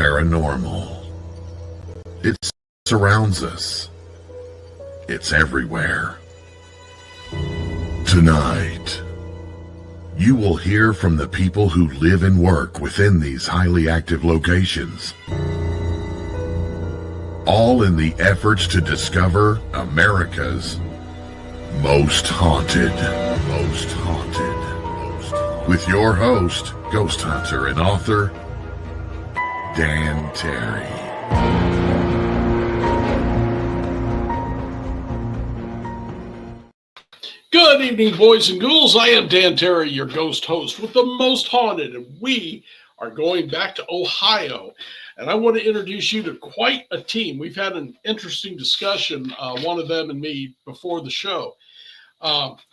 paranormal. It surrounds us. It's everywhere. Tonight, you will hear from the people who live and work within these highly active locations, all in the efforts to discover America's most haunted. With your host, ghost hunter and author, Dan Terry. Good evening, boys and ghouls. I am Dan Terry, your ghost host with the most haunted, and we are going back to Ohio. And I want to introduce you to quite a team. We've had an interesting discussion, one of them and me, before the show.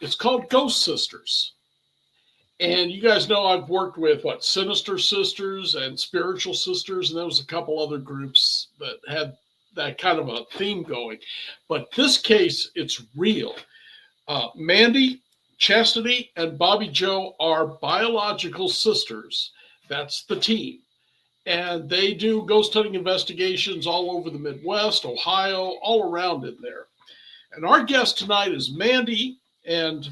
It's called Ghost Sisters. And you guys know I've worked with, Sinister Sisters and Spiritual Sisters, and there was a couple other groups that had that kind of a theme going. But this case, it's real. Mandy, Chastity, and Bobby Joe are biological sisters. That's the team. And they do ghost hunting investigations all over the Midwest, Ohio, all around in there. And our guest tonight is Mandy, and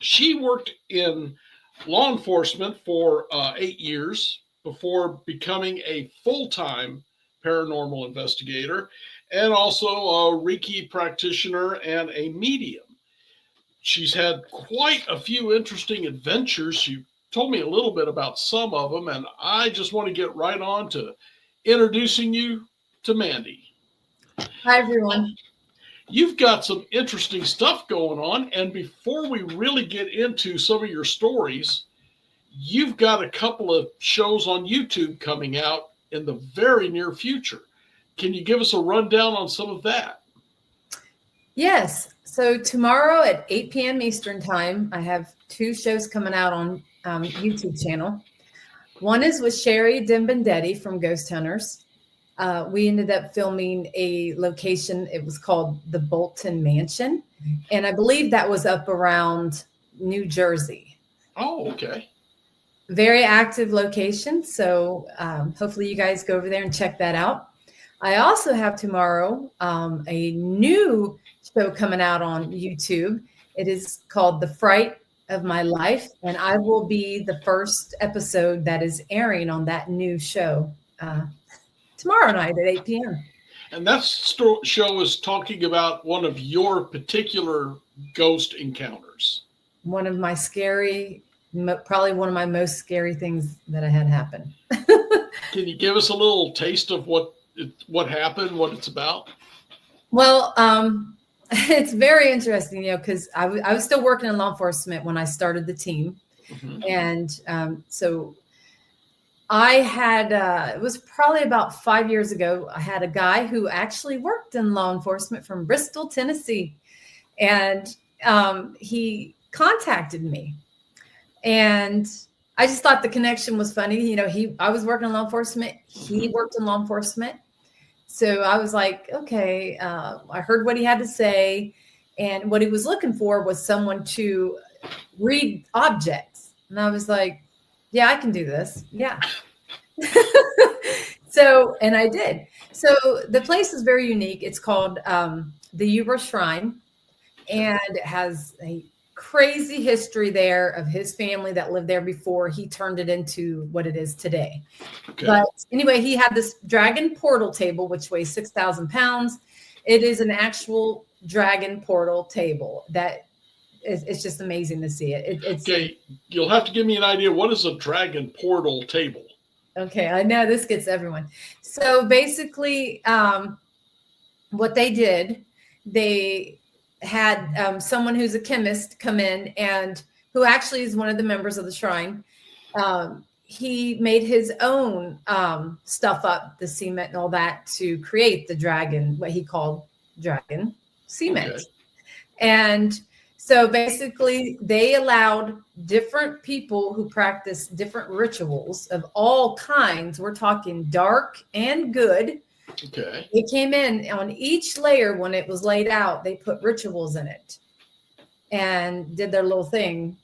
she worked in law enforcement for 8 years before becoming a full-time paranormal investigator and also a Reiki practitioner and a medium. She's had quite a few interesting adventures. She told me a little bit about some of them, and I just want to get right on to introducing you to Mandy. Hi, everyone. You've got some interesting stuff going on, and before we really get into some of your stories, you've got a couple of shows on YouTube coming out in the very near future. Can you give us a rundown on some of that? Yes. So tomorrow at 8 p.m. Eastern time, I have 2 shows coming out on YouTube channel. One is with Sherry Dimbendetti from Ghost Hunters. We ended up filming a location. It was called the Bolton Mansion. And I believe that was up around New Jersey. Oh, okay. Very active location. So hopefully you guys go over there and check that out. I also have tomorrow a new show coming out on YouTube. It is called The Fright of My Life. And I will be the first episode that is airing on that new show tomorrow night at 8 p.m. And that show is talking about one of your particular ghost encounters. One of my probably one of my most scary things that I had happen. Can you give us a little taste of what happened, what it's about? Well, it's very interesting, because I was still working in law enforcement when I started the team. Mm-hmm. And so I had, it was probably about 5 years ago, I had a guy who actually worked in law enforcement from Bristol, Tennessee. And he contacted me. And I just thought the connection was funny. I was working in law enforcement. He worked in law enforcement. So I was like, okay, I heard what he had to say. And what he was looking for was someone to read objects. And I was like, yeah, I can do this. Yeah. And I did. So the place is very unique. It's called the Uber Shrine. And it has a crazy history there of his family that lived there before he turned it into what it is today. Okay. But anyway, he had this dragon portal table, which weighs 6,000 pounds. It is an actual dragon portal table that it's just amazing to see it. Okay, you'll have to give me an idea. What is a dragon portal table? Okay, I know this gets everyone. So basically, what they did, they had someone who's a chemist come in and who actually is one of the members of the shrine. He made his own stuff up, the cement and all that, to create the dragon, what he called dragon cement. Okay. And so basically they allowed different people who practice different rituals of all kinds. We're talking dark and good. Okay. They came in on each layer when it was laid out, they put rituals in it and did their little thing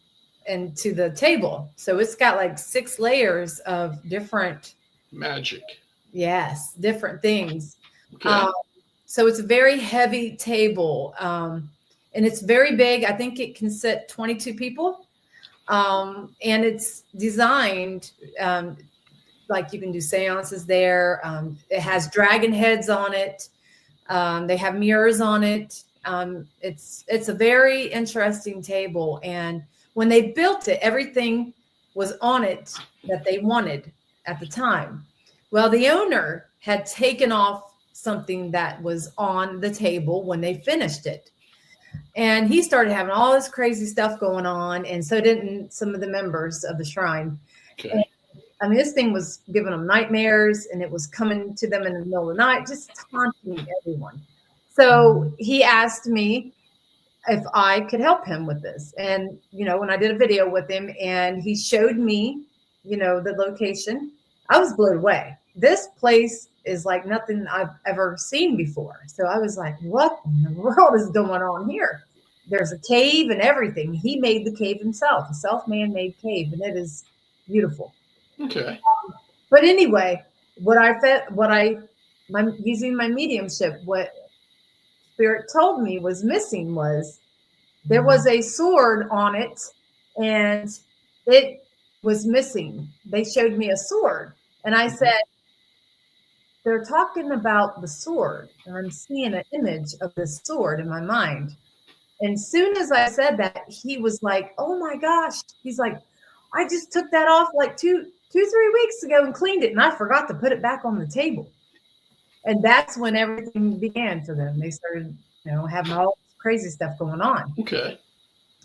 into the table. So it's got like 6 layers of different magic. Yes, different things. Okay. So it's a very heavy table, and it's very big. I think it can sit 22 people, and it's designed like you can do seances there. It has dragon heads on it. They have mirrors on it. It's a very interesting table. And when they built it, everything was on it that they wanted at the time. Well, the owner had taken off something that was on the table when they finished it. And he started having all this crazy stuff going on. And so didn't some of the members of the shrine. Okay. I mean, this thing was giving them nightmares, and it was coming to them in the middle of the night, just taunting everyone. So he asked me if I could help him with this. And, when I did a video with him and he showed me, the location, I was blown away. This place is like nothing I've ever seen before. So I was like, what in the world is going on here? There's a cave and everything. He made the cave himself, a self-man-made cave, and it is beautiful. Okay. But anyway, using my mediumship, what Spirit told me was missing was there was a sword on it, and it was missing. They showed me a sword, and I said, they're talking about the sword, and I'm seeing an image of this sword in my mind. And soon as I said that, he was like, oh my gosh. He's like, I just took that off like 3 weeks ago and cleaned it, and I forgot to put it back on the table. And that's when everything began for them. They started, having all this crazy stuff going on. Okay.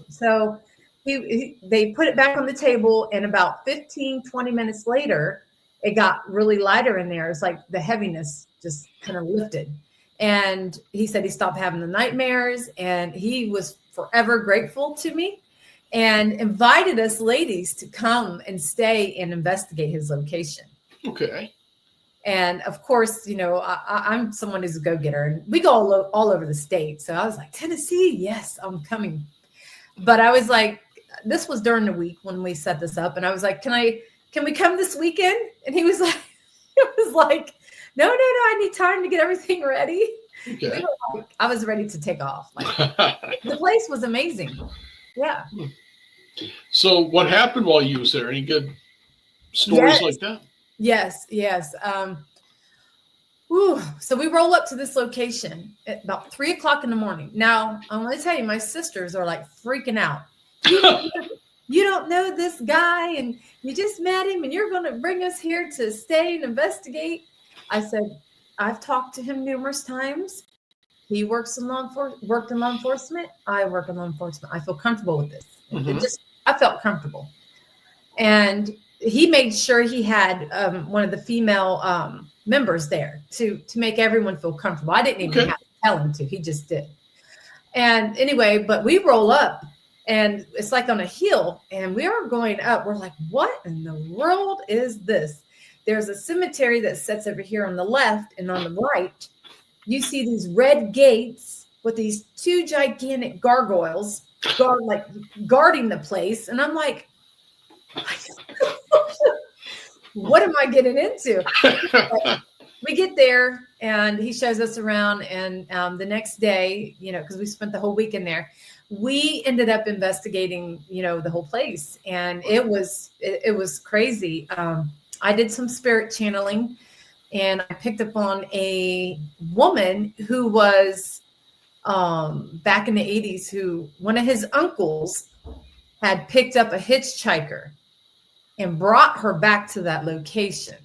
So they put it back on the table, and about 15, 20 minutes later, it got really lighter in there. It's like the heaviness just kind of lifted. And he said he stopped having the nightmares, and he was forever grateful to me and invited us ladies to come and stay and investigate his location. Okay. And of course, I'm someone who's a go-getter, and we go all over the state. So I was like, Tennessee, yes, I'm coming. But I was like, this was during the week when we set this up. And I was like, can we come this weekend? And he was like, no, I need time to get everything ready. Okay. I was ready to take off. The place was amazing. Yeah. So what happened while you was there? Any good stories like that? Yes. So we roll up to this location at about 3:00 in the morning. Now, I'm going to tell you, my sisters are like freaking out. You don't know this guy, and you just met him, and you're going to bring us here to stay and investigate. I said, I've talked to him numerous times. He worked in law enforcement. I work in law enforcement. I feel comfortable with this. Mm-hmm. I felt comfortable. And he made sure he had one of the female members there to make everyone feel comfortable. I didn't even have to tell him to. He just did. And anyway, but we roll up, and it's like on a hill, and we are going up. We're like, what in the world is this? There's a cemetery that sits over here on the left, and on the right, you see these red gates with these 2 gigantic gargoyles guarding the place. And I'm like, what am I getting into? We get there, and he shows us around, and the next day, because we spent the whole weekend there, we ended up investigating, the whole place, and it was crazy. I did some spirit channeling, and I picked up on a woman who was back in the 80s, who one of his uncles had picked up a hitchhiker and brought her back to that location.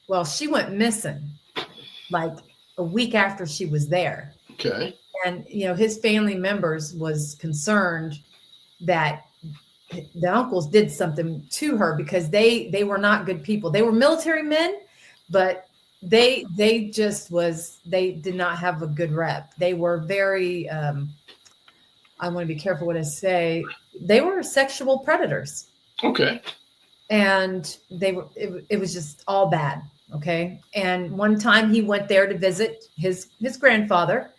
Well, she went missing like a week after she was there. Okay. And, his family members was concerned that the uncles did something to her, because they were not good people. They were military men, but they did not have a good rep. They were very, I want to be careful what I say. They were sexual predators. Okay. And it was just all bad. Okay. And one time he went there to visit his grandfather,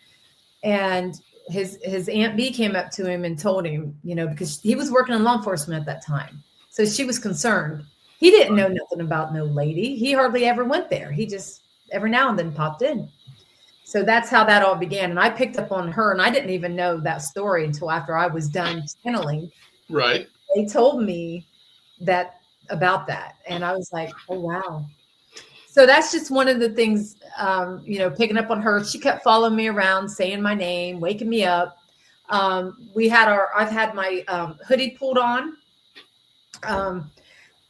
and his Aunt B came up to him and told him, because he was working in law enforcement at that time. So she was concerned. He didn't know nothing about no lady. He hardly ever went there. He just every now and then popped in. So that's how that all began. And I picked up on her, and I didn't even know that story until after I was done channeling. Right. They told me that about that. And I was like, oh, wow. So that's just one of the things, picking up on her. She kept following me around, saying my name, waking me up. I've had my hoodie pulled on.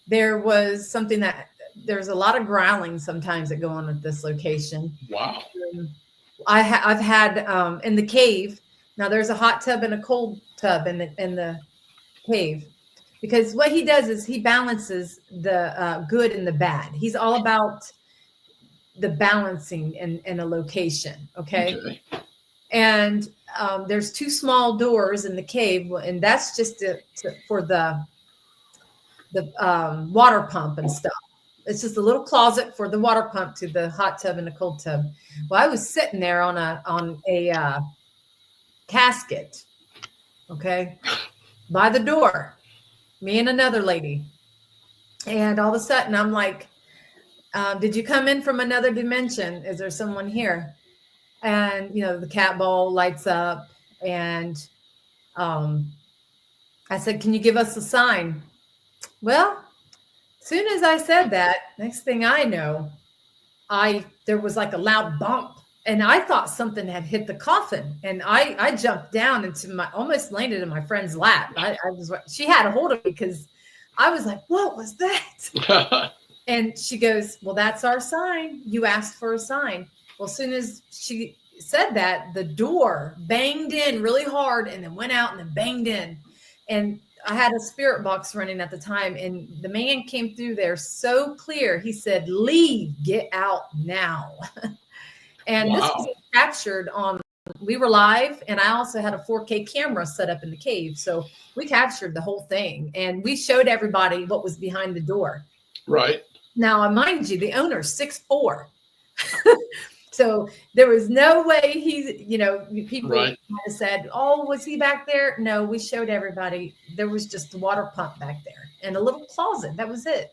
There was something there's a lot of growling sometimes that go on at this location. Wow. I've had in the cave. Now there's a hot tub and a cold tub in the cave, because what he does is he balances the good and the bad. He's all about the balancing in a location. Okay. And there's two small doors in the cave, and that's just for the water pump and stuff. It's just a little closet for the water pump to the hot tub and the cold tub. Well, I was sitting there on a casket, okay, by the door, me and another lady. And all of a sudden I'm like, did you come in from another dimension? Is there someone here? And, the cat ball lights up, and I said, can you give us a sign? Well, soon as I said that, next thing I know, there was like a loud bump, and I thought something had hit the coffin, and I jumped down almost landed in my friend's lap. She had a hold of me because I was like, what was that? And she goes, well, that's our sign. You asked for a sign. Well, as soon as she said that, the door banged in really hard and then went out and then banged in. And I had a spirit box running at the time, and the man came through there so clear. He said, leave, get out now. And This was captured on, we were live, and I also had a 4K camera set up in the cave. So we captured the whole thing, and we showed everybody what was behind the door. Right. Now, mind you, the owner's 6'4". So there was no way people right. might have said, oh, was he back there? No, we showed everybody. There was just the water pump back there and a little closet. That was it.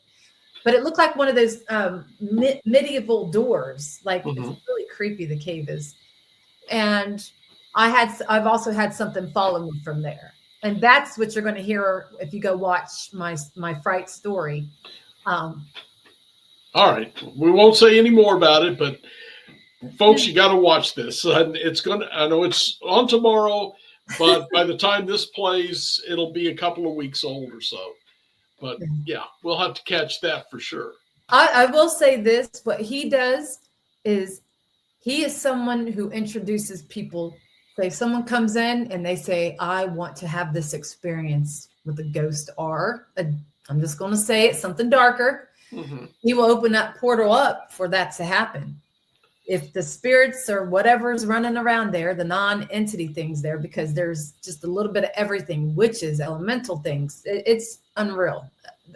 But it looked like one of those medieval doors. Like, It's really creepy, the cave is. And I've also had something follow me from there. And that's what you're going to hear if you go watch my fright story. All right. We won't say any more about it, but folks, you got to watch this. I know it's on tomorrow, but by the time this plays, it'll be a couple of weeks old or so. But yeah, we'll have to catch that for sure. I will say this. What he does is he is someone who introduces people. Say if someone comes in and they say, I want to have this experience with a ghost, or I'm just going to say it, something darker. Mm-hmm. He will open that portal up for that to happen. If the spirits or whatever's running around there, the non-entity things there, because there's just a little bit of everything, witches, elemental things. It's unreal.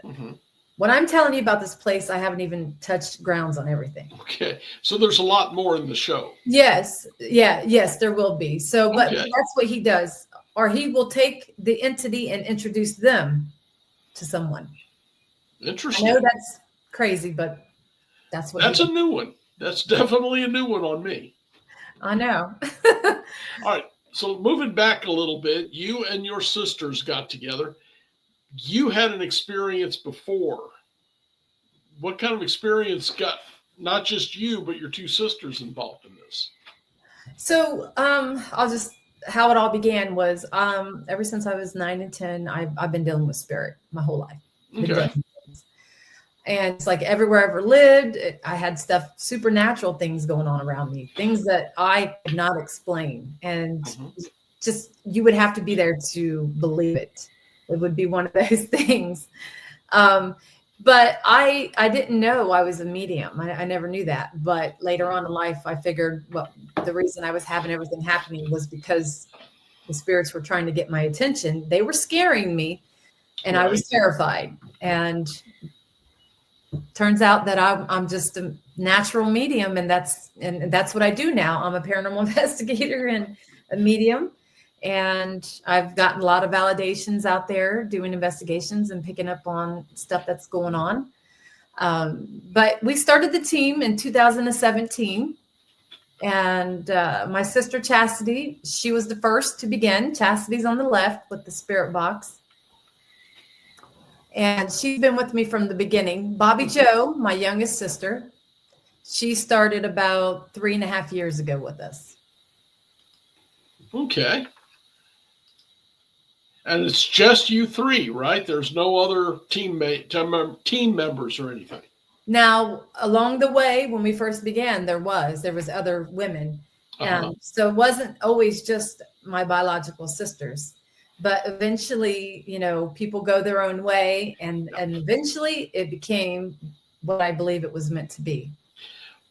Mm-hmm. What I'm telling you about this place, I haven't even touched grounds on everything. Okay. So there's a lot more in the show. Yes. Yeah. Yes, there will be. So, but that's what he does. Or he will take the entity and introduce them to someone. Interesting. I know that's crazy, but that's what that's a new one. That's definitely a new one on me. I know. All right. So moving back a little bit, you and your sisters got together. You had an experience before. What kind of experience got not just you, but your two sisters involved in this? So how it all began was ever since I was 9 and 10, I've been dealing with spirit my whole life. Okay. And it's like everywhere I ever lived, I had supernatural things going on around me, things that I could not explain. And just, you would have to be there to believe it. It would be one of those things. But I didn't know I was a medium. I never knew that. But later on in life, I figured, well, the reason I was having everything happening was because the spirits were trying to get my attention. They were scaring me, and I was terrified. And turns out that I'm just a natural medium, and that's what I do now. I'm a paranormal investigator and a medium. And I've gotten a lot of validations out there doing investigations and picking up on stuff that's going on. But we started the team in 2017. And my sister Chastity, she was the first to begin. Chastity's on the left with the spirit box. And she's been with me from the beginning. Bobby Joe, my youngest sister, she started about 3.5 years ago with us. Okay. And it's just you three, right? There's no other team members or anything. Now, along the way, when we first began, there was other women. So it wasn't always just my biological sisters. But eventually, people go their own way. And eventually it became what I believe it was meant to be.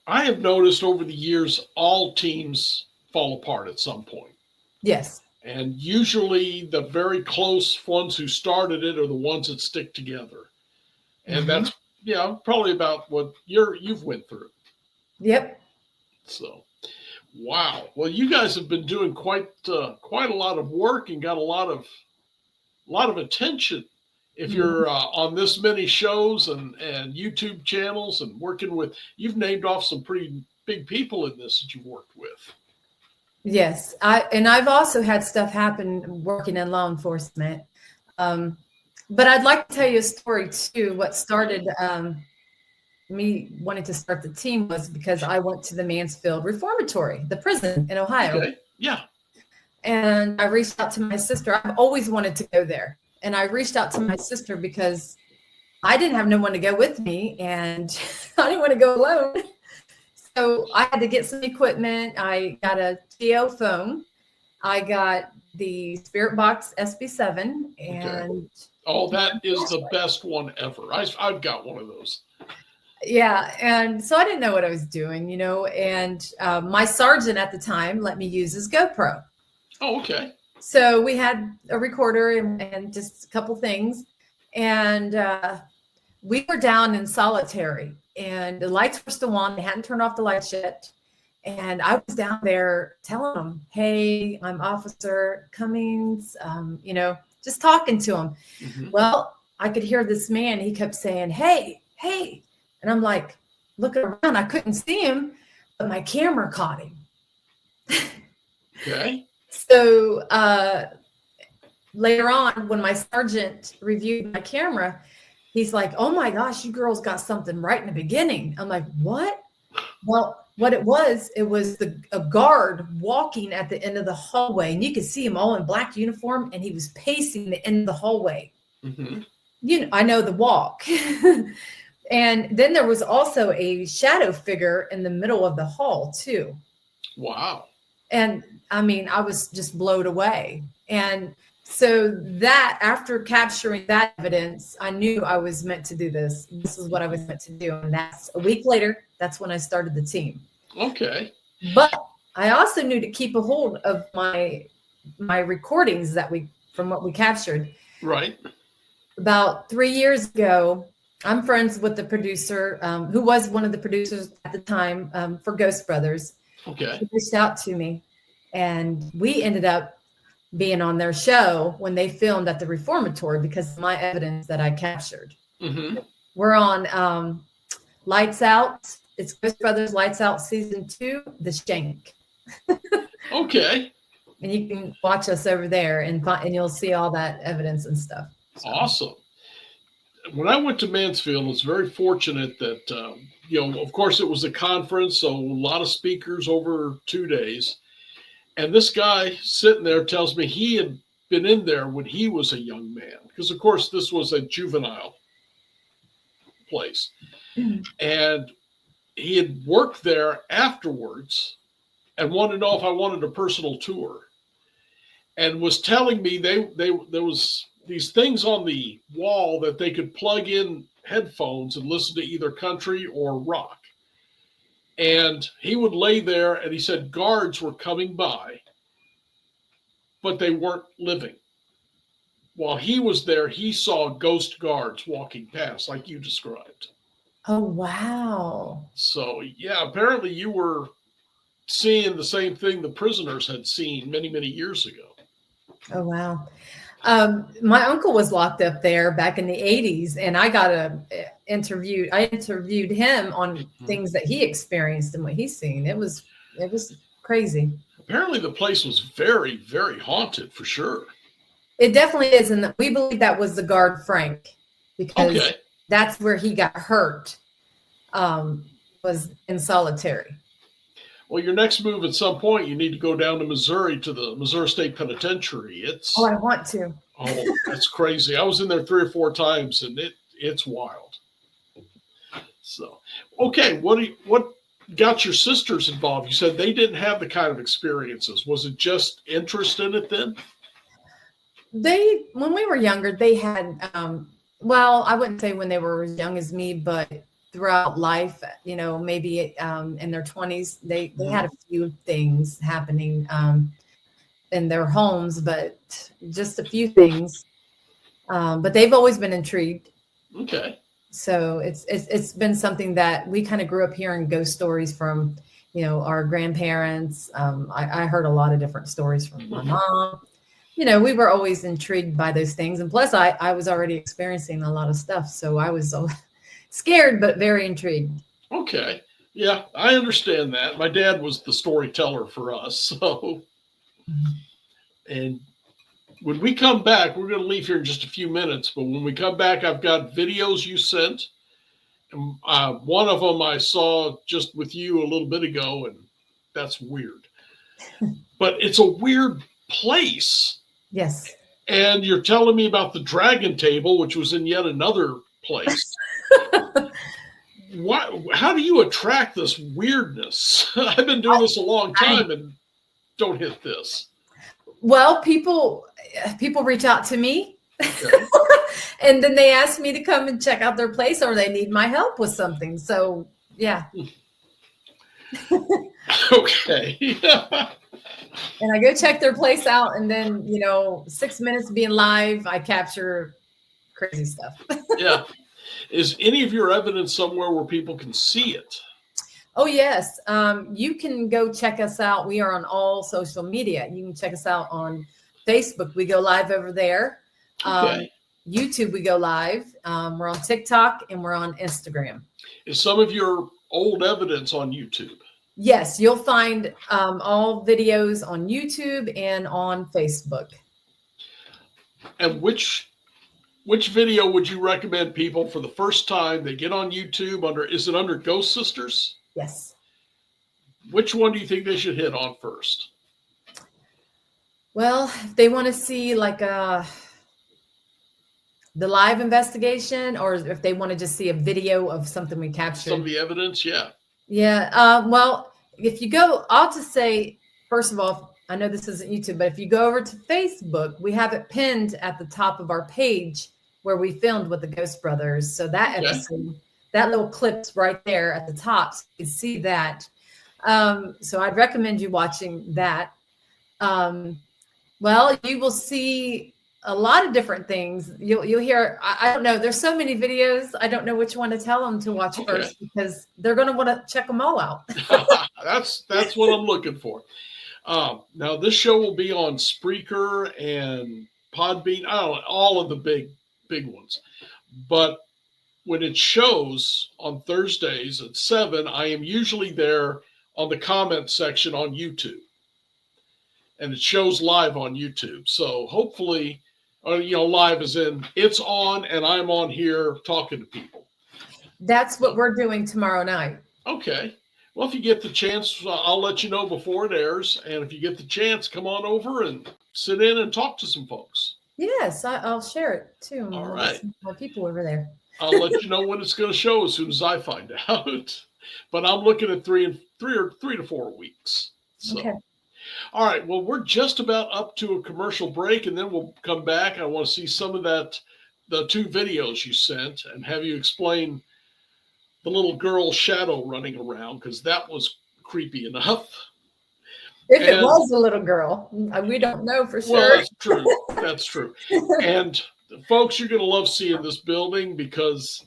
I have noticed over the years, all teams fall apart at some point. Yes. And usually the very close ones who started it are the ones that stick together. And that's, probably about what you've went through. Yep. So, wow. Well, you guys have been doing quite a lot of work and got a lot of attention. If you're on this many shows and YouTube channels and you've named off some pretty big people in this that you've worked with. Yes. I've also had stuff happen working in law enforcement. But I'd like to tell you a story too. What started me wanting to start the team was because I went to the Mansfield Reformatory, the prison in Ohio. Okay. Yeah. And I reached out to my sister. I've always wanted to go there. And I reached out to my sister because I didn't have no one to go with me and I didn't want to go alone. So I had to get some equipment. I got a TO phone. I got the Spirit Box SB7 and oh, that is the best one ever. I've got one of those. Yeah. And so I didn't know what I was doing, and my sergeant at the time let me use his GoPro. Oh, okay. So we had a recorder and just a couple things. And we were down in solitary and the lights were still on. They hadn't turned off the lights yet. And I was down there telling them, hey, I'm Officer Cummings, just talking to him. Mm-hmm. Well, I could hear this man. He kept saying, hey. And I'm like, looking around. I couldn't see him, but my camera caught him. Okay. So later on, when my sergeant reviewed my camera, he's like, oh my gosh, you girls got something right in the beginning. I'm like, what? Well, what it was a guard walking at the end of the hallway, and you could see him all in black uniform, and he was pacing the end of the hallway. Mm-hmm. I know the walk. And then there was also a shadow figure in the middle of the hall too. Wow. And I mean, I was just blown away. And so that after capturing that evidence, I knew I was meant to do this. This is what I was meant to do. And that's a week later, that's when I started the team. Okay. But I also knew to keep a hold of my recordings from what we captured. Right. About 3 years ago, I'm friends with the producer, who was one of the producers at the time for Ghost Brothers. Okay. He reached out to me, and we ended up being on their show when they filmed at the Reformatory because of my evidence that I captured. Mm-hmm. We're on Lights Out. It's Ghost Brothers Lights Out Season 2, The Shank. Okay. And you can watch us over there, and you'll see all that evidence and stuff. So. Awesome. When I went to Mansfield, I was very fortunate that, of course, it was a conference, so a lot of speakers over 2 days. And this guy sitting there tells me he had been in there when he was a young man, because, of course, this was a juvenile place. Mm-hmm. And he had worked there afterwards and wanted to know if I wanted a personal tour, and was telling me there was these things on the wall that they could plug in headphones and listen to either country or rock. And he would lay there, and he said guards were coming by, but they weren't living. While he was there, he saw ghost guards walking past, like you described. Oh, wow. So, yeah, apparently you were seeing the same thing the prisoners had seen many, many years ago. Oh, wow. My uncle was locked up there back in the 80s, and I interviewed him on things that he experienced and what he's seen. It was crazy. Apparently, the place was very, very haunted for sure. It definitely is, and we believe that was the guard Frank, because Okay. that's where he got hurt. Was in solitary. Well, your next move at some point, you need to go down to Missouri to the Missouri State Penitentiary. Oh, I want to. Oh, that's crazy. I was in there 3 or 4 times, and it's wild. So, okay, what got your sisters involved? You said they didn't have the kind of experiences. Was it just interest in it then? When we were younger, they had, well, I wouldn't say when they were as young as me, but throughout life, maybe in their 20s, they had a few things happening in their homes, but just a few things. But they've always been intrigued. Okay. So it's been something that we kind of grew up hearing ghost stories from, our grandparents. I heard a lot of different stories from my mom. We were always intrigued by those things. And plus I was already experiencing a lot of stuff. So I was scared, but very intrigued. Okay. Yeah, I understand that. My dad was the storyteller for us. So, and when we come back, we're going to leave here in just a few minutes. But when we come back, I've got videos you sent. And, one of them I saw just with you a little bit ago, and that's weird. But it's a weird place. Yes. And you're telling me about the dragon table, which was in yet another place. How do you attract this weirdness? I've been doing this a long time and don't hit this. Well, people reach out to me, Okay. and then they ask me to come and check out their place, or they need my help with something. So, yeah. Okay. And I go check their place out, and then 6 minutes being live, I capture crazy stuff. Yeah. Is any of your evidence somewhere where people can see it? Oh, yes. You can go check us out. We are on all social media. You can check us out on Facebook. We go live over there. Okay. YouTube, we go live. We're on TikTok and we're on Instagram. Is some of your old evidence on YouTube? Yes, you'll find all videos on YouTube and on Facebook. And which video would you recommend people for the first time they get on YouTube is it under Ghost Sisters? Yes. Which one do you think they should hit on first? Well, if they want to see like the live investigation, or if they want to just see a video of something we captured. Some of the evidence, yeah. Yeah. Well, if you go, I'll just say, first of all, I know this isn't YouTube, but if you go over to Facebook, we have it pinned at the top of our page where we filmed with the Ghost Brothers. So that episode, that little clip's right there at the top. So you can see that. So I'd recommend you watching that. Well, you will see a lot of different things. You'll hear, I don't know, there's so many videos. I don't know which one to tell them to watch first, because they're going to want to check them all out. That's what I'm looking for. Now this show will be on Spreaker and Podbean. I don't know, all of the big ones. But when it shows on Thursdays at 7, I am usually there on the comment section on YouTube. And it shows live on YouTube. So hopefully, live as in it's on and I'm on here talking to people. That's what we're doing tomorrow night. Okay. Well, if you get the chance, I'll let you know before it airs. And if you get the chance, come on over and sit in and talk to some folks. Yes, I'll share it too. All right. My people over there. I'll let you know when it's going to show as soon as I find out. But I'm looking at 3 to 4 weeks. So. Okay. All right. Well, we're just about up to a commercial break, and then we'll come back. I want to see some of the 2 videos you sent, and have you explain the little girl shadow running around, because that was creepy enough. If it was a little girl, we don't know for sure. Well, that's true. That's true. And folks, you're going to love seeing this building, because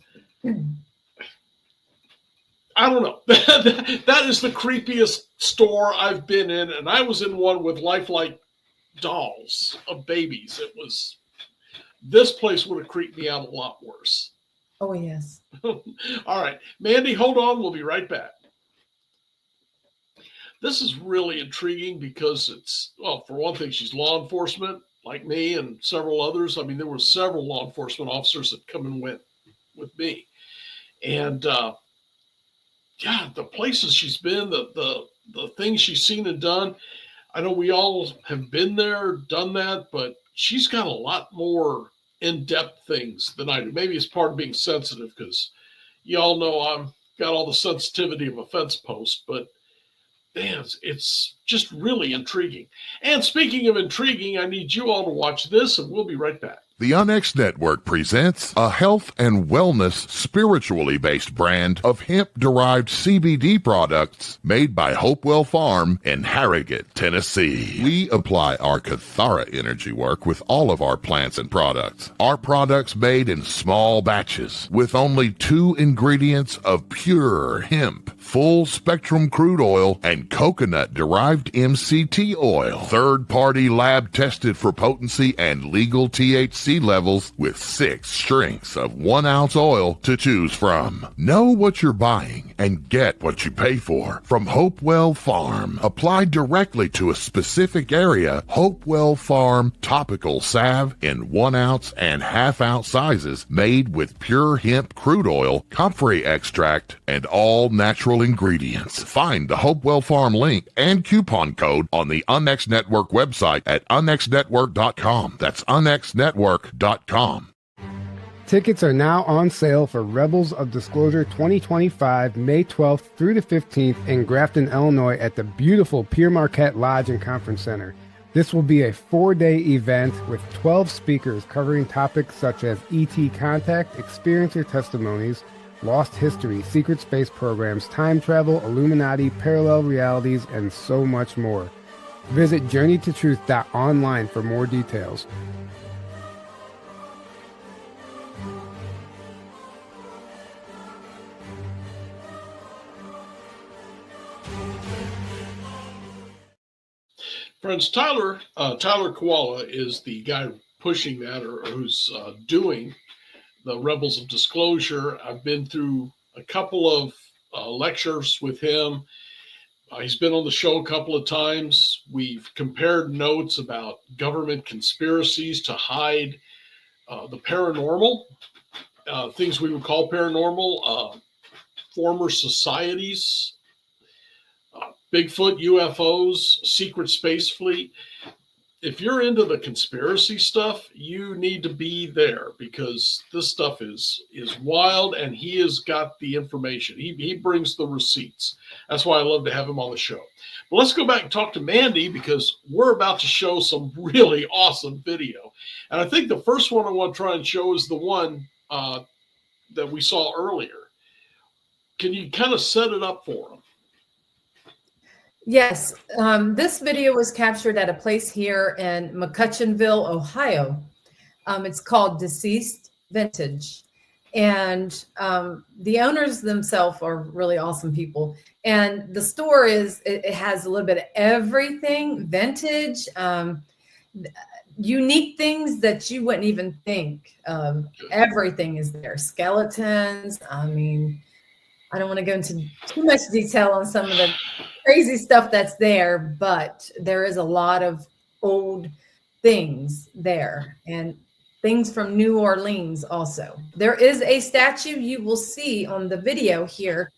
I don't know. That is the creepiest store I've been in. And I was in one with lifelike dolls of babies. This place would have creeped me out a lot worse. Oh, yes. All right, Mandy, hold on. We'll be right back. This is really intriguing because well, for one thing, she's law enforcement like me and several others. I mean, there were several law enforcement officers that come and went with me. And yeah, the places she's been, the things she's seen and done. I know we all have been there, done that, but she's got a lot more in-depth things than I do. Maybe it's part of being sensitive because you all know I've got all the sensitivity of a fence post, but man, it's just really intriguing. And speaking of intriguing, I need you all to watch this, and we'll be right back. The UNX Network presents a health and wellness spiritually based brand of hemp-derived CBD products made by Hopewell Farm in Harrogate, Tennessee. We apply our Kathara energy work with all of our plants and products. Our products made in small batches with only 2 ingredients of pure hemp, full-spectrum crude oil, and coconut-derived MCT oil. Third-party lab tested for potency and legal THC levels with 6 strengths of 1 ounce oil to choose from. Know what you're buying and get what you pay for from Hopewell Farm. Applied directly to a specific area, Hopewell Farm topical salve in 1 ounce and ½ ounce sizes made with pure hemp crude oil, comfrey extract, and all natural ingredients. Find the Hopewell Farm link and coupon code on the UNX Network website at unxnetwork.com. That's unxnetwork.com. Tickets are now on sale for Rebels of Disclosure 2025, May 12th through the 15th in Grafton, Illinois at the beautiful Pierre Marquette Lodge and Conference Center. This will be a 4-day event with 12 speakers covering topics such as ET contact, experiencer testimonies, lost history, secret space programs, time travel, Illuminati, parallel realities, and so much more. Visit journeytotruth.online for more details. Friends, Tyler Koala is the guy pushing that or who's doing the Rebels of Disclosure. I've been through a couple of lectures with him. He's been on the show a couple of times. We've compared notes about government conspiracies to hide the paranormal, things we would call paranormal, former societies, Bigfoot, UFOs, secret space fleet. If you're into the conspiracy stuff, you need to be there because this stuff is wild, and he has got the information. He brings the receipts. That's why I love to have him on the show. But let's go back and talk to Mandy because we're about to show some really awesome video. And I think the first one I want to try and show is the one that we saw earlier. Can you kind of set it up for him? Yes, this video was captured at a place here in McCutcheonville, Ohio. It's called Deceased Vintage. And the owners themselves are really awesome people. And the store it has a little bit of everything, vintage, unique things that you wouldn't even think. Everything is there. Skeletons. I mean, I don't want to go into too much detail on some of the crazy stuff that's there, but there is a lot of old things there and things from New Orleans also. There is a statue you will see on the video here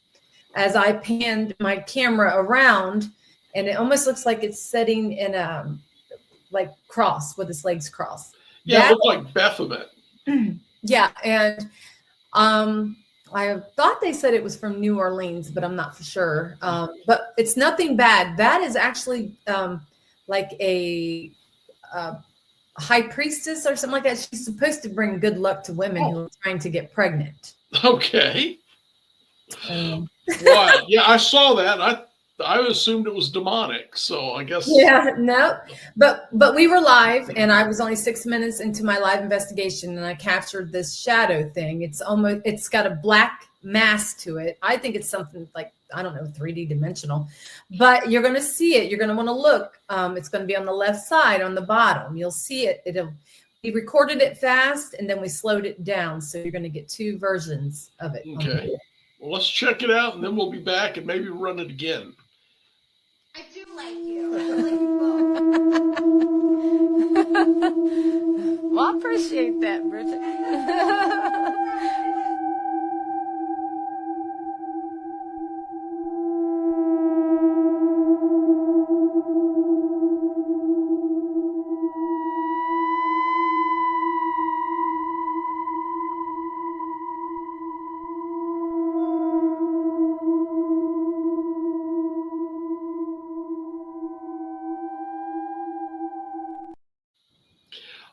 as I panned my camera around, and it almost looks like it's sitting in a like cross with its legs crossed. Yeah, it looked like Baphomet. Yeah, and I thought they said it was from New Orleans, but I'm not for sure. But it's nothing bad. That is actually like a high priestess or something like that. She's supposed to bring good luck to women who are trying to get pregnant. Okay. Wow. Yeah, I saw that. I assumed it was demonic, so I guess. Yeah, no, but we were live, and I was only 6 minutes into my live investigation, and I captured this shadow thing. It's got a black mask to it. I think it's something like I don't know, 3D dimensional, but you're going to see it. You're going to want to look. It's going to be on the left side on the bottom. You'll see it. We recorded it fast and then we slowed it down. So you're going to get 2 versions of it. Okay. Well, let's check it out and then we'll be back and maybe run it again. I do like you. I like you both. Well, I appreciate that, Bridget.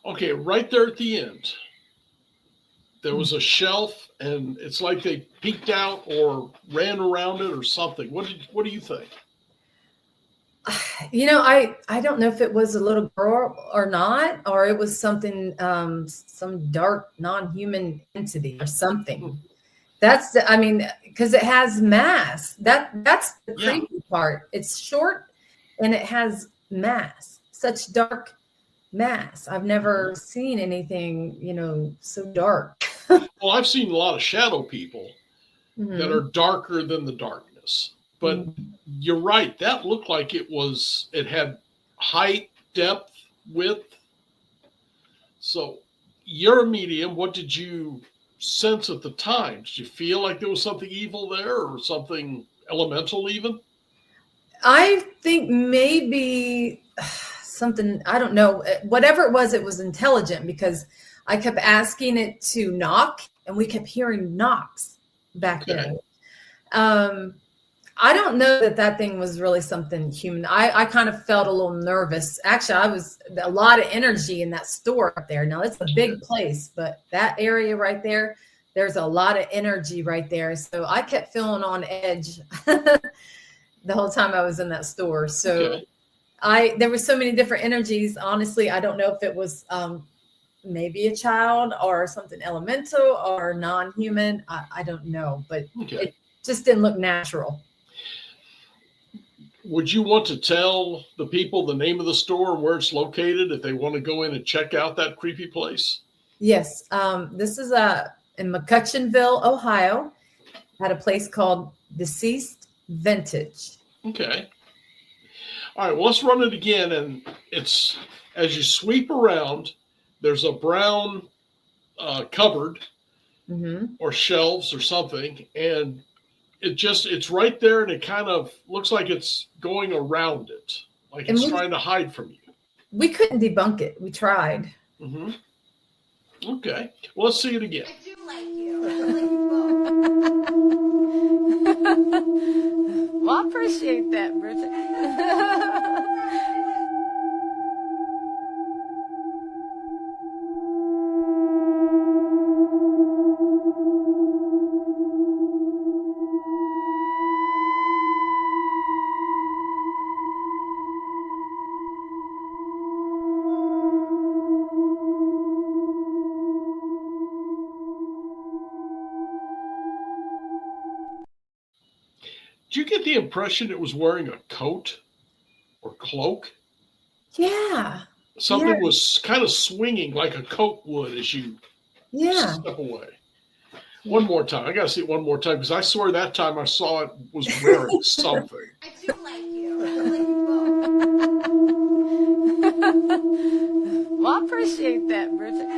Okay, right there at the end, there was a shelf, and it's like they peeked out or ran around it or something. What do you think? You know, I don't know if it was a little girl or not, or it was something, some dark non-human entity or something. That's I mean, because it has mass. That's the creepy part. It's short and it has mass, such dark mass. I've never seen anything, you know, so dark. Well, I've seen a lot of shadow people that are darker than the darkness. But you're right. That looked like it had height, depth, width. So you're a medium. What did you sense at the time? Did you feel like there was something evil there or something elemental even? I think maybe something, I don't know, whatever it was intelligent, because I kept asking it to knock and we kept hearing knocks back then. I don't know that thing was really something human. I kind of felt a little nervous. Actually, I was a lot of energy in that store up there. Now it's a big place, but that area right there, there's a lot of energy right there. So I kept feeling on edge the whole time I was in that store. So there were so many different energies. Honestly, I don't know if it was maybe a child or something elemental or non-human. I don't know, but it just didn't look natural. Would you want to tell the people the name of the store and where it's located if they want to go in and check out that creepy place? Yes. This is in McCutcheonville, Ohio, at a place called Deceased Vintage. Okay. All right, well, let's run it again. And it's, as you sweep around, there's a brown cupboard or shelves or something. And it's right there, and it kind of looks like it's going around it, like it's trying to hide from you. We couldn't debunk it. We tried. Okay. Well, let's see it again. I do like you. I like you both. Well, I appreciate that, Bridget. Did you get the impression it was wearing a coat or cloak? Yeah. Something was kind of swinging like a coat would as you step away. One more time. I got to see it one more time, because I swear that time I saw it was wearing something. I do like you. I like you both. Well, I appreciate that, Bridget.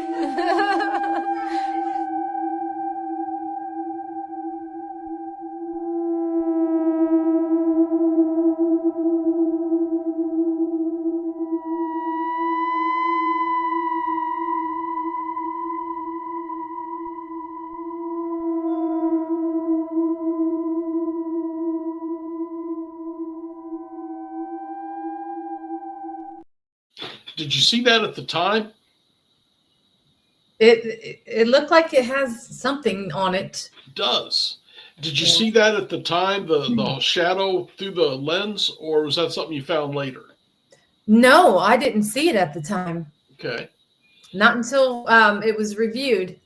Did you see that at the time? It looked like it has something on it. It does. Did you see that at the time, the shadow through the lens, or was that something you found later? No, I didn't see it at the time. Okay. Not until it was reviewed.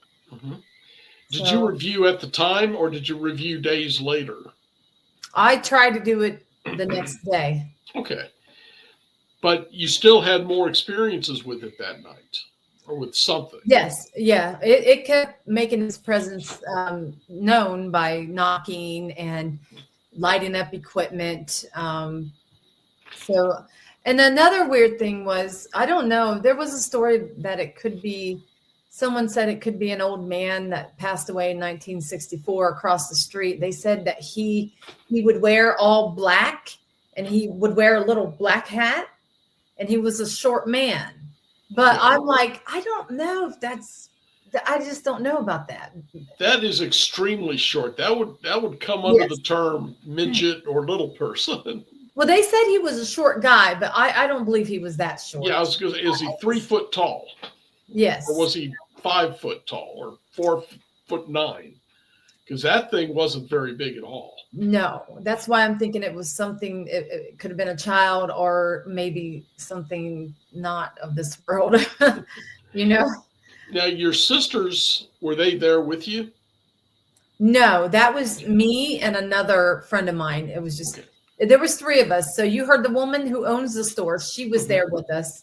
Did you review at the time, or did you review days later? I tried to do it the next day. Okay. But you still had more experiences with it that night or with something. Yes, yeah. It kept making its presence known by knocking and lighting up equipment. So, and another weird thing was, I don't know, there was a story that it could be, someone said it could be an old man that passed away in 1964 across the street. They said that he would wear all black and he would wear a little black hat and he was a short man. But I'm like, I don't know if I just don't know about that. That is extremely short. That would come under the term midget or little person. Well, they said he was a short guy, but I don't believe he was that short. Yeah, I was going to say, is he 3 foot tall? Yes. Or was he 5 foot tall or 4'9"? Because that thing wasn't very big at all. No, that's why I'm thinking it was something, it could have been a child or maybe something not of this world, you know? Now, your sisters, were they there with you? No, that was me and another friend of mine. It was just, there was 3 of us. So you heard the woman who owns the store. She was there with us.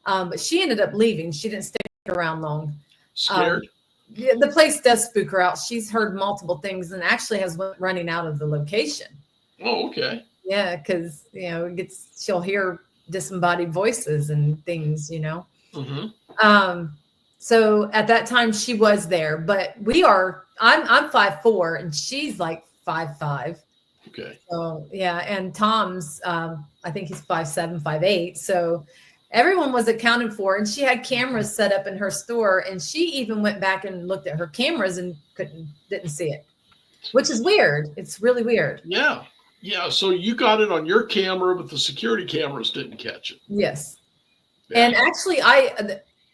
But she ended up leaving. She didn't stick around long. Scared? Yeah, the place does spook her out. She's heard multiple things and actually has went running out of the location. Oh, okay. Yeah, because she'll hear disembodied voices and things, Mm-hmm. So at that time she was there, but I'm 5'4" and she's like 5'5". Okay. So yeah, and Tom's I think he's 5'7", 5'8". So everyone was accounted for, and she had cameras set up in her store, and she even went back and looked at her cameras and didn't see it, which is weird. It's really weird. Yeah. Yeah. So you got it on your camera, but the security cameras didn't catch it. Yes. Yeah. And actually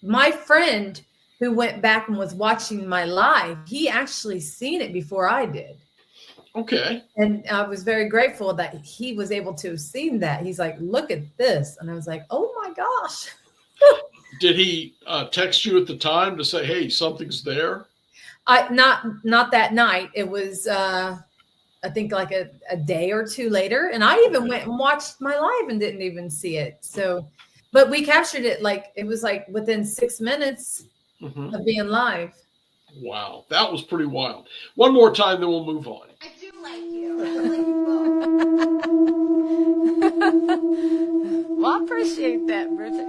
my friend who went back and was watching my live, he actually seen it before I did. Okay. And I was very grateful that he was able to have seen that. He's like, look at this. And I was like, oh my gosh. Did he text you at the time to say, hey, something's there? Not that night. It was, I think like a day or 2 later. And I even went and watched my live and didn't even see it. So, but we captured it it was like within 6 minutes of being live. Wow. That was pretty wild. One more time, then we'll move on. I do like you. I like you both. Well, I appreciate that, Bridget.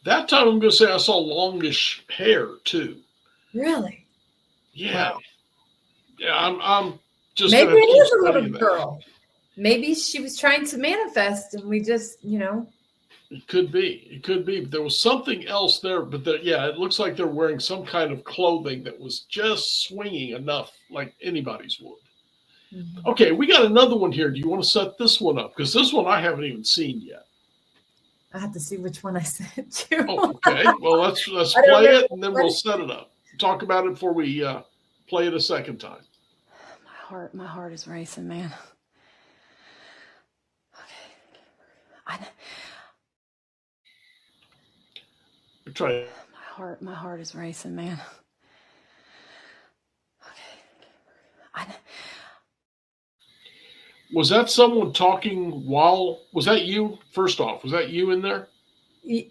That time I'm going to say I saw longish hair too. Really? Yeah. Wow. Yeah. I'm just Maybe gonna it keep is a little studying that. girl. Maybe she was trying to manifest and we just, It could be. It could be. But there was something else there. But it looks like they're wearing some kind of clothing that was just swinging enough, like anybody's would. Mm-hmm. Okay, we got another one here. Do you want to set this one up? Because this one I haven't even seen yet. I have to see which one I sent you. Oh, okay. Well, let's I don't play know. it and then we'll set it up. Talk about it before we play it a second time. My heart is racing, man. Okay. Try. My heart is racing, man. Okay. Was that someone talking was that you? First off, was that you in there?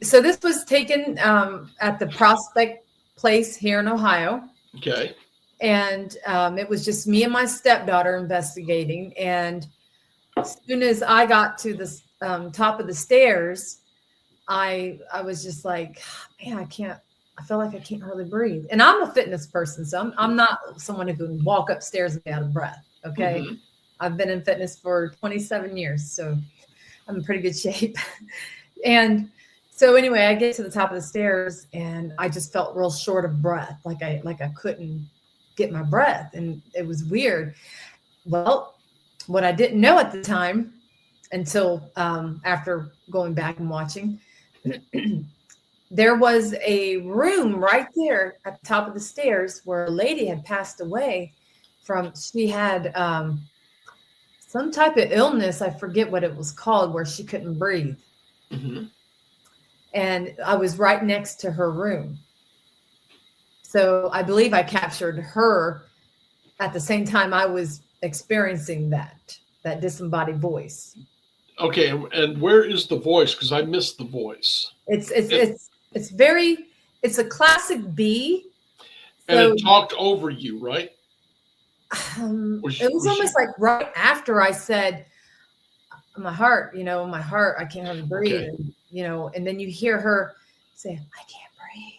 So this was taken at the Prospect Place here in Ohio. Okay. And it was just me and my stepdaughter investigating. And as soon as I got to the top of the stairs, I was just like, man, I feel like I can't hardly breathe. And I'm a fitness person, so I'm not someone who can walk upstairs and be out of breath. Okay. Mm-hmm. I've been in fitness for 27 years, so I'm in pretty good shape. And so anyway, I get to the top of the stairs and I just felt real short of breath. Like I couldn't get my breath, and it was weird. Well, what I didn't know at the time until after going back and watching. There was a room right there at the top of the stairs where a lady had passed away from, she had some type of illness. I forget what it was called, where she couldn't breathe. Mm-hmm. And I was right next to her room. So I believe I captured her at the same time I was experiencing that disembodied voice. Okay, and where is the voice? Because I missed the voice. It's a classic B. And So, it talked over you, right? it was almost like right after I said, my heart, I can't hardly breathe. Okay. And, and then you hear her say, I can't breathe.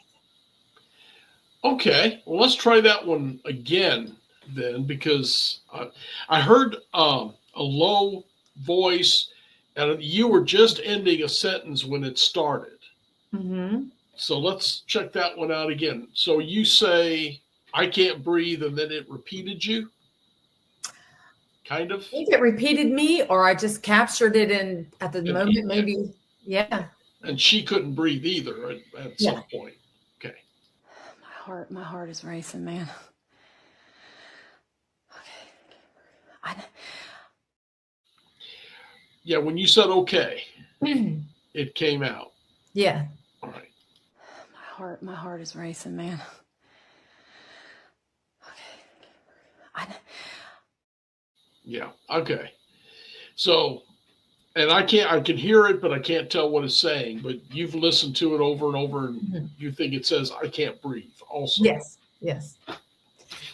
Okay, well, let's try that one again then, because I heard a low voice, and you were just ending a sentence when it started. Mm-hmm. So let's check that one out again. So you say, I can't breathe, and then it repeated you? Kind of? I think it repeated me, or I just captured it in at the moment, maybe. Yeah. And she couldn't breathe either at some point. Okay. My heart is racing, man. Okay. Yeah, when you said okay, it came out. Yeah. All right. My heart is racing, man. Okay. Yeah. Okay. So, and I can hear it, but I can't tell what it's saying. But you've listened to it over and over, and you think it says, I can't breathe also. Yes.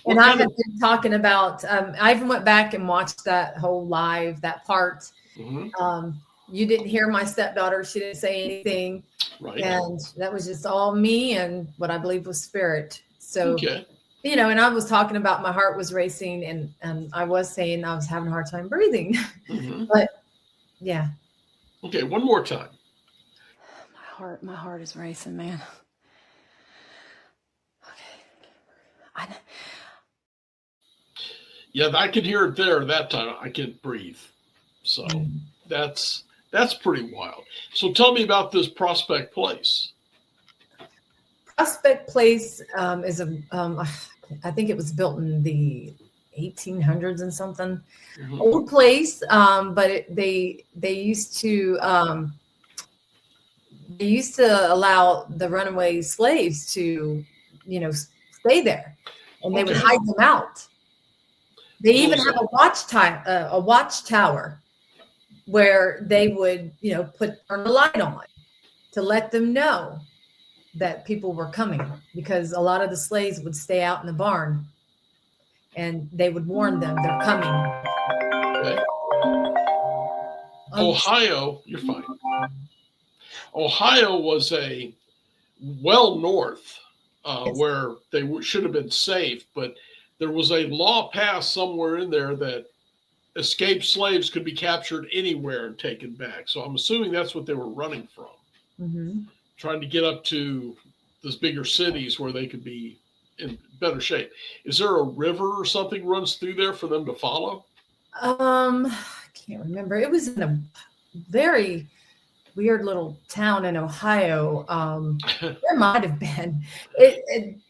And I have been talking about, I even went back and watched that whole live, that part. Mm-hmm. You didn't hear my stepdaughter. She didn't say anything. Right. And that was just all me and what I believe was spirit. So, okay. And I was talking about my heart was racing, and I was saying I was having a hard time breathing. Mm-hmm. But yeah. Okay, one more time. My heart is racing, man. Okay. Yeah, I could hear it there that time. I can't breathe. So that's pretty wild. So tell me about this Prospect Place. Prospect Place is I think it was built in the 1800s and something. Mm-hmm. Old place, but they used to allow the runaway slaves to stay there, and they would hide them out. They even have a watchtower where they would turn the light on to let them know that people were coming, because a lot of the slaves would stay out in the barn, and they would warn them they're coming. Okay. Ohio, you're fine. Ohio was a well north where they should have been safe, but there was a law passed somewhere in there that escaped slaves could be captured anywhere and taken back. So I'm assuming that's what they were running from. Mm-hmm. Trying to get up to those bigger cities where they could be in better shape. Is there a river or something runs through there for them to follow? I can't remember. It was in a very weird little town in Ohio. There might have been.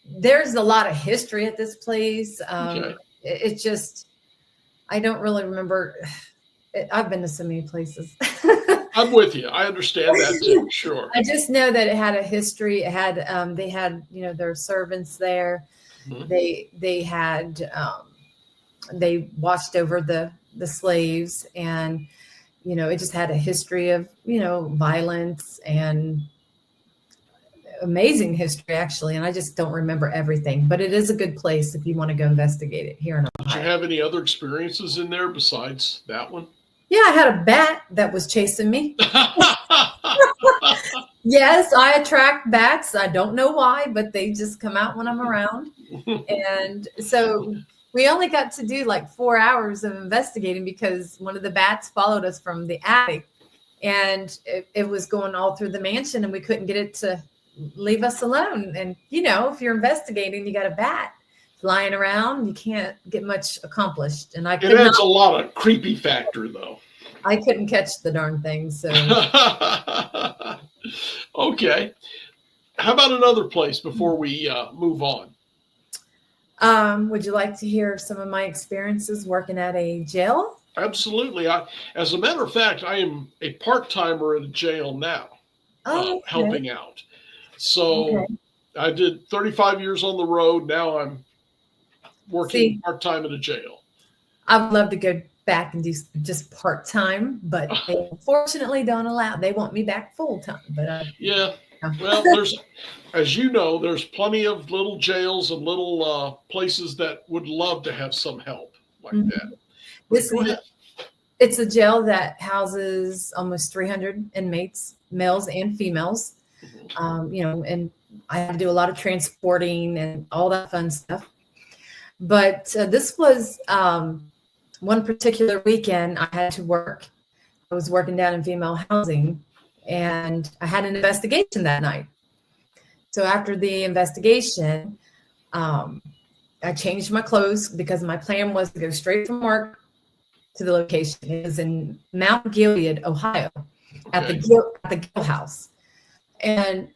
There's a lot of history at this place. Okay. It's just, I don't really remember. I've been to so many places. I'm with you. I understand that too. Sure. I just know that it had a history. It had, they had, their servants there. Mm-hmm. They had, they watched over the slaves, and, it just had a history of, violence and amazing history, actually. And I just don't remember everything, but it is a good place if you want to go investigate it here in Ohio. Did you have any other experiences in there besides that one? Yeah, I had a bat that was chasing me. Yes, I attract bats. I don't know why, but they just come out when I'm around. And so we only got to do like 4 hours of investigating, because one of the bats followed us from the attic, and it was going all through the mansion, and we couldn't get it to leave us alone. And, if you're investigating, you got a bat flying around, you can't get much accomplished. And it adds a lot of creepy factor, though. I couldn't catch the darn thing. So Okay. How about another place before we move on? would you like to hear some of my experiences working at a jail? Absolutely. As a matter of fact, I am a part-timer at a jail now, Oh, okay. helping out. So Okay. I did 35 years on the road. Now I'm working See, part-time at a jail. I would love to go back and do just part time, but they unfortunately don't allow. They want me back full time. But Yeah. yeah. Well, as you know, there's plenty of little jails and little places that would love to have some help like Mhm. that. But go ahead. It's a jail that houses almost 300 inmates, males and females. And I had to do a lot of transporting and all that fun stuff. But this was one particular weekend I had to work. I was working down in female housing, and I had an investigation that night. So after the investigation, I changed my clothes because my plan was to go straight from work to the location. It was in Mount Gilead, Ohio, at the Gill House. And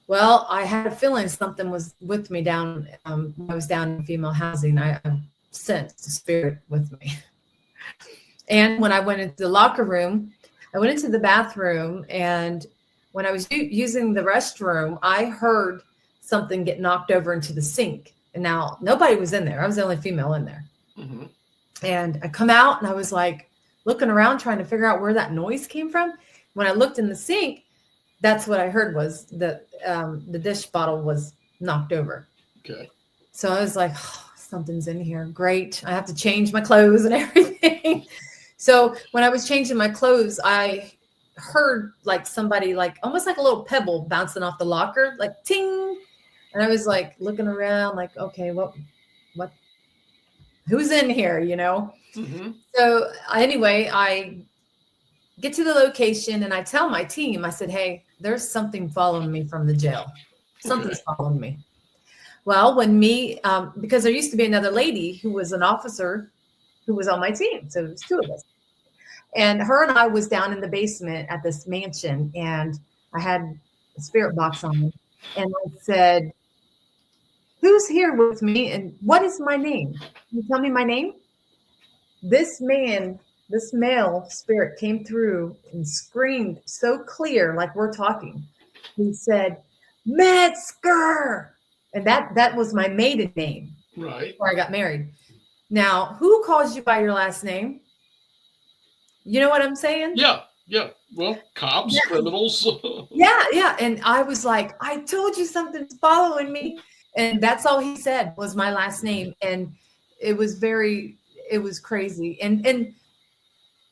well, I had a feeling something was with me down. When I was down in female housing, I sensed the spirit with me. And when I went into the locker room, I went into the bathroom, and when I was using the restroom, I heard something get knocked over into the sink. And now nobody was in there. I was the only female in there. Mm-hmm. And I come out and I was like looking around trying to figure out where that noise came from. When I looked in the sink, that's what I heard was that the dish bottle was knocked over. Okay. So I was like, oh, something's in here. Great. I have to change my clothes and everything. So when I was changing my clothes, I heard like somebody, like almost like a little pebble bouncing off the locker, like ting. And I was like looking around like, okay, what, who's in here, Mm-hmm. So anyway, I get to the location and I tell my team, I said, hey, there's something following me from the jail. Something's following me. Well, because there used to be another lady who was an officer who was on my team. So it was two of us. And her and I was down in the basement at this mansion, and I had a spirit box on me. And I said, who's here with me? And what is my name? Can you tell me my name? This male spirit came through and screamed so clear, like we're talking. He said, Metzger. And that was my maiden name. Right. Before I got married. Now, who calls you by your last name? You know what I'm saying? Yeah. Well, cops, criminals. Yeah. And I was like, I told you something's following me. And that's all he said was my last name. And it was crazy. And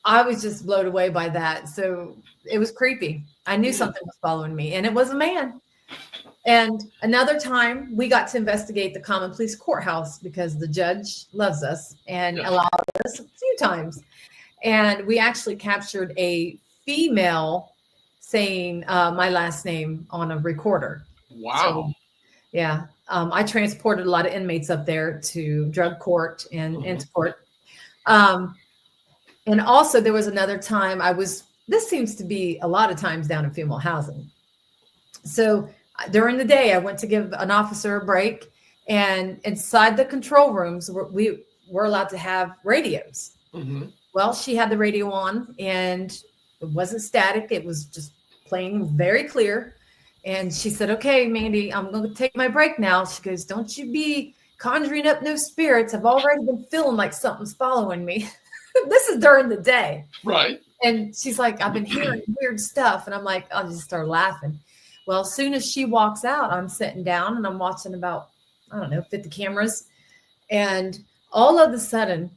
I was just blown away by that. So it was creepy. I knew something was following me, and it was a man. And another time we got to investigate the Common Police Courthouse because the judge loves us and allowed us a few times. And we actually captured a female saying my last name on a recorder. Wow. So, yeah. I transported a lot of inmates up there to drug court and into court. And also there was another time this seems to be a lot of times down in female housing. So during the day, I went to give an officer a break, and inside the control rooms, we were allowed to have radios. Mm-hmm. Well, she had the radio on, and it wasn't static. It was just playing very clear. And she said, okay, Mandy, I'm going to take my break now. She goes, don't you be conjuring up no spirits. I've already been feeling like something's following me. This is during the day. Right. And she's like, I've been hearing weird stuff. And I'm like, I'll just start laughing. Well, as soon as she walks out, I'm sitting down and I'm watching about, 50 cameras. And all of a sudden,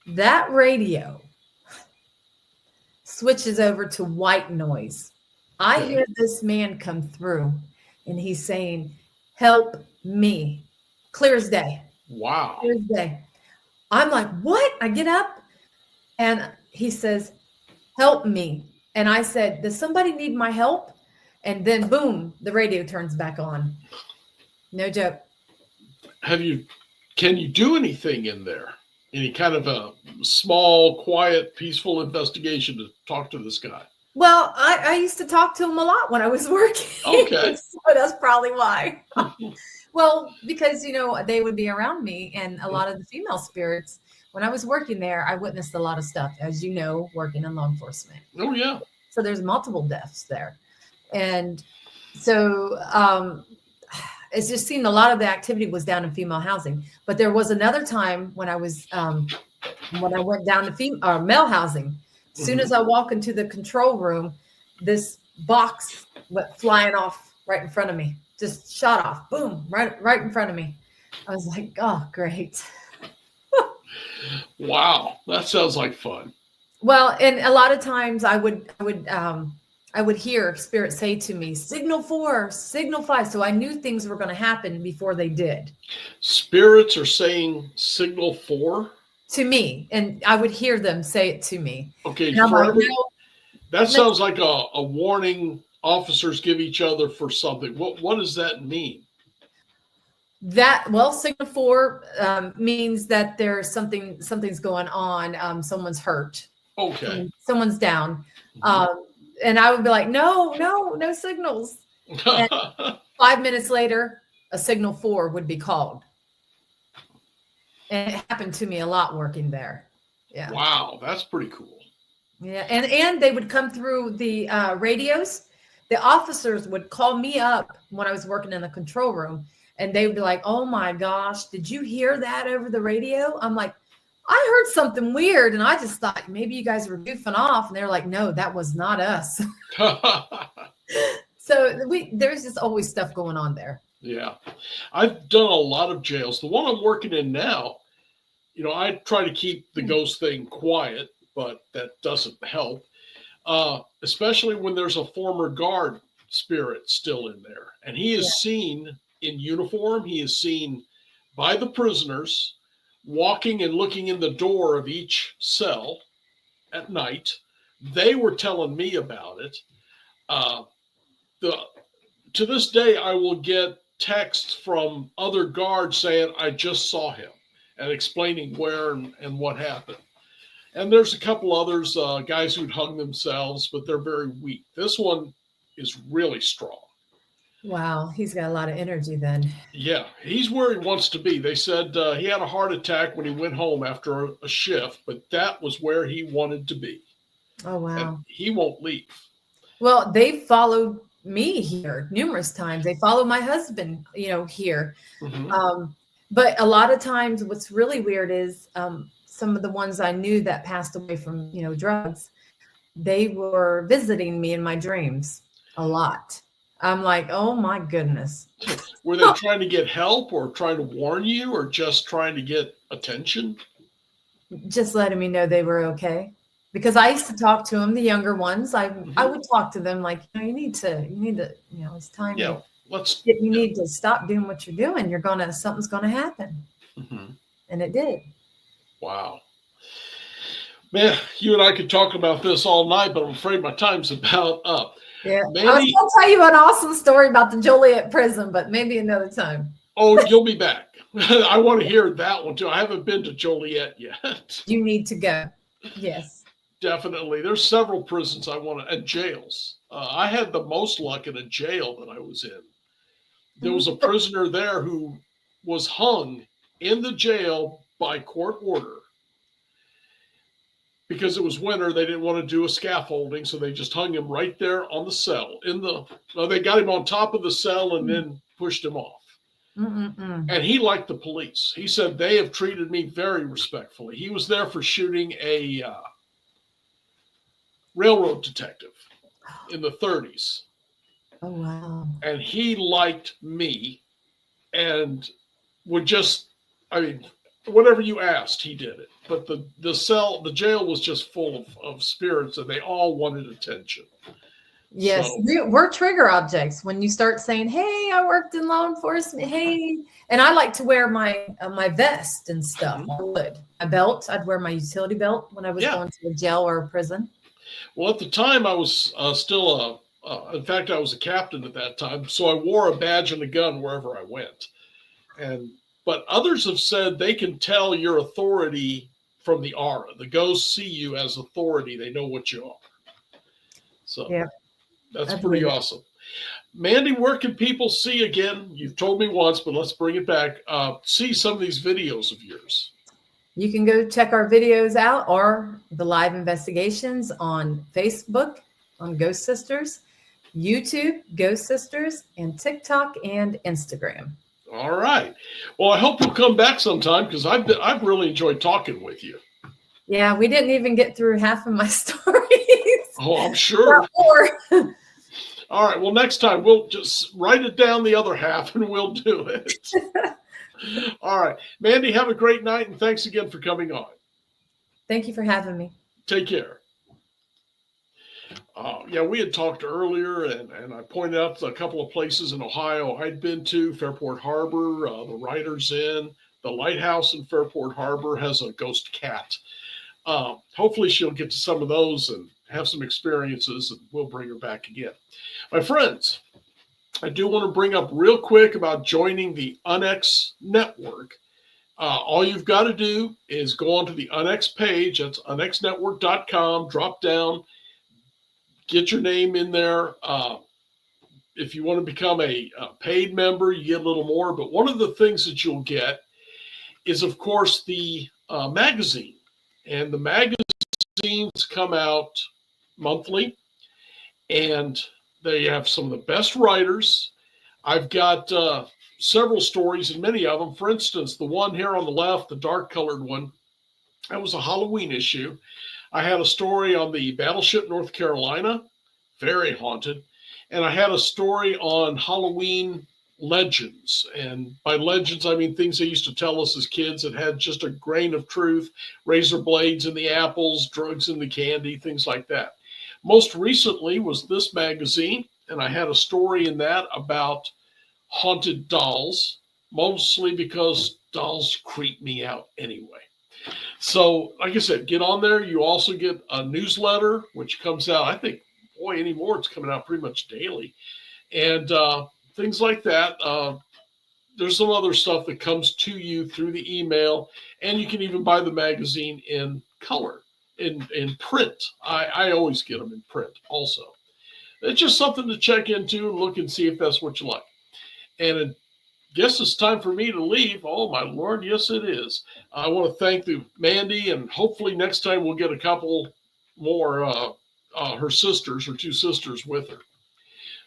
that radio switches over to white noise. I hear this man come through, and he's saying, help me. Clear as day. Wow. Clear as day. I'm like, what? I get up, and he says, help me. And I said, does somebody need my help? And then boom, the radio turns back on. No joke. Can you do anything in there? any kind of a small, quiet, peaceful investigation to talk to this guy? Well, I used to talk to him a lot when I was working. Okay. So that's probably why. Well, because, they would be around me, and a lot of the female spirits, when I was working there, I witnessed a lot of stuff, as you know, working in law enforcement. Oh, yeah. So there's multiple deaths there. And so it's just seen a lot of the activity was down in female housing. But there was another time when I was when I went down to male housing. As soon as I walk into the control room, this box went flying off right in front of me. Just shot off. Boom, right in front of me. I was like, oh, great. Wow, that sounds like fun. Well, and a lot of times I would hear spirits say to me, signal 4, signal 5. So I knew things were going to happen before they did. Spirits are saying signal 4? To me, and I would hear them say it to me. Okay, And I'm like, no, that sounds like a warning officers give each other for something. What does that mean? Signal 4 means that there's something's going on. Someone's hurt. Okay. Someone's down. And I would be like, no signals. And 5 minutes later, a signal 4 would be called. And it happened to me a lot working there. Yeah. Wow, that's pretty cool. Yeah, and they would come through the radios. The officers would call me up when I was working in the control room, and they would be like, oh my gosh, did you hear that over the radio? I'm like, I heard something weird, and I just thought maybe you guys were goofing off. And they're like, no, that was not us. So there's just always stuff going on there. Yeah. I've done a lot of jails. The one I'm working in now, I try to keep the ghost thing quiet, but that doesn't help. Especially when there's a former guard spirit still in there. And he is seen in uniform. He is seen by the prisoners walking and looking in the door of each cell at night. They were telling me about it. To this day, I will get texts from other guards saying, I just saw him, and explaining where and what happened. And there's a couple others, guys who'd hung themselves, but they're very weak. This one is really strong. Wow, he's got a lot of energy then. Yeah, he's where he wants to be. They said he had a heart attack when he went home after a shift, but that was where he wanted to be. Oh, wow. And he won't leave. Well, they followed me here numerous times. They followed my husband, here. Mm-hmm. But a lot of times what's really weird is some of the ones I knew that passed away from, drugs, they were visiting me in my dreams a lot. I'm like, oh my goodness. Were they trying to get help or trying to warn you or just trying to get attention? Just letting me know they were okay. Because I used to talk to them, the younger ones. I would talk to them like, you need to, it's time. Yeah, you need to stop doing what you're doing. Something's gonna happen. Mm-hmm. And it did. Wow. Man, you and I could talk about this all night, but I'm afraid my time's about up. Yeah. I was going to tell you an awesome story about the Joliet prison, but maybe another time. Oh, you'll be back. I want to hear that one too. I haven't been to Joliet yet. You need to go. Yes. Definitely. There's several prisons and jails. I had the most luck in a jail that I was in. There was a prisoner there who was hung in the jail by court order. Because it was winter, they didn't want to do a scaffolding, so they just hung him right there on the cell. They got him on top of the cell and then pushed him off. Mm-mm-mm. And he liked the police. He said, they have treated me very respectfully. He was there for shooting a railroad detective in the 30s. Oh, wow. And he liked me and would whatever you asked, he did it. But the jail was just full of spirits, and they all wanted attention. Yes, we're trigger objects. When you start saying, "Hey, I worked in law enforcement," hey, and I like to wear my vest and stuff. Mm-hmm. I would my belt. I'd wear my utility belt when I was going to a jail or a prison. Well, at the time, I was still in fact, I was a captain at that time, so I wore a badge and a gun wherever I went. And but others have said they can tell your authority from the aura. The ghosts see you as authority. They know what you are. So Yeah, that's I pretty believe it. awesome. Mandy, where can people see, again, you've told me once, but let's bring it back, see some of these videos of yours? You can go check our videos out or the live investigations on Facebook on Ghost Sisters, YouTube, Ghost Sisters, and TikTok and Instagram. All right. Well, I hope you'll come back sometime because I've really enjoyed talking with you. Yeah, we didn't even get through half of my stories. Oh, I'm sure. Or All right. Well, next time we'll just write it down the other half and we'll do it. All right. Mandy, have a great night and thanks again for coming on. Thank you for having me. Take care. Yeah, we had talked earlier, and I pointed out a couple of places in Ohio I'd been to. Fairport Harbor, the Writer's Inn, the Lighthouse in Fairport Harbor has a ghost cat. Hopefully she'll get to some of those and have some experiences, and we'll bring her back again. My friends, I do want to bring up real quick about joining the UNX network. All you've got to do is go onto the UNX page. That's unxnetwork.com. Drop down, get your name in there. If you want to become a paid member, you get a little more. But one of the things that you'll get is, of course, the magazine. And the magazines come out monthly, and they have some of the best writers. I've got several stories, and many of them. For instance, the one here on the left, the dark-colored one, that was a Halloween issue. I had a story on the Battleship North Carolina, very haunted. And I had a story on Halloween legends. And by legends, I mean things they used to tell us as kids that had just a grain of truth, razor blades in the apples, drugs in the candy, things like that. Most recently was this magazine, and I had a story in that about haunted dolls, mostly because dolls creep me out anyway. So, like I said, get on there. You also get a newsletter, which comes out, I think, boy, anymore, it's coming out pretty much daily. And things like that. There's some other stuff that comes to you through the email, and you can even buy the magazine in color, in print. I always get them in print also. It's just something to check into and look and see if that's what you like. And I guess it's time for me to leave. Oh, my Lord, yes, it is. I want to thank Mandy, and hopefully next time we'll get a couple more her two sisters with her.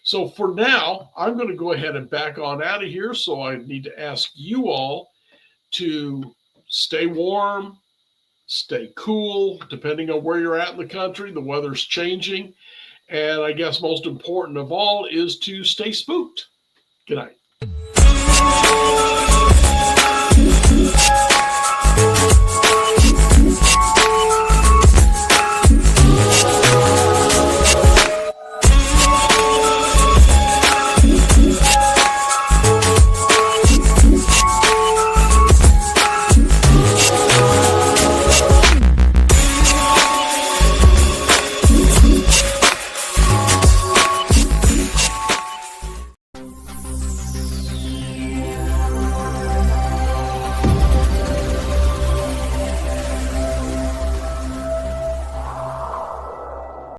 So for now, I'm going to go ahead and back on out of here. So I need to ask you all to stay warm, stay cool, depending on where you're at in the country. The weather's changing. And I guess most important of all is to stay spooked. Good night.